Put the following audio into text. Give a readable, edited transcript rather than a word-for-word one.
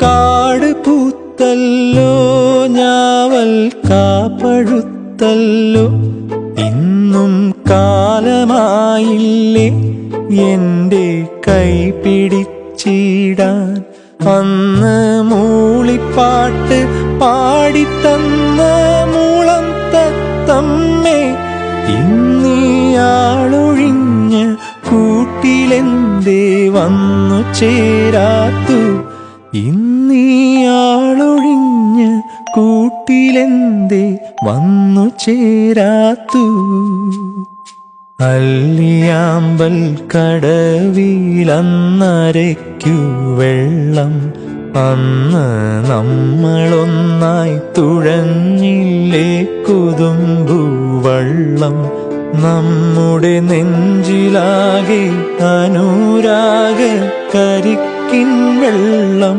കാട് പൂത്തല്ലോ ഞാവൽ കാപ്പഴുത്തല്ലോ ഇന്നും കാലമായില്ലേ എൻ്റെ കൈ പിടിച്ചിടാൻ അന്ന് മൂളിപ്പാട്ട് പാടിത്തന്ന മൂളം തത്തമ്മേ ഇന്നിയാളൊഴിഞ്ഞ കൂട്ടിലെന്തേ വന്നു ചേരാത്തു ഇന്നിയാളൊഴിഞ്ഞ കൂട്ടിലെന്തേ വന്നു ചേരാത്തു അല്ലിയാമ്പൽ കടവിലന്നരയ്ക്കു വെള്ളം അന്ന് നമ്മളൊന്നായി തുഴഞ്ഞില്ലേ കുതുമ്പുവള്ളം നമ്മുടെ നെഞ്ചിലാകെ അനുരാഗ കരിക്കിൻ വെള്ളം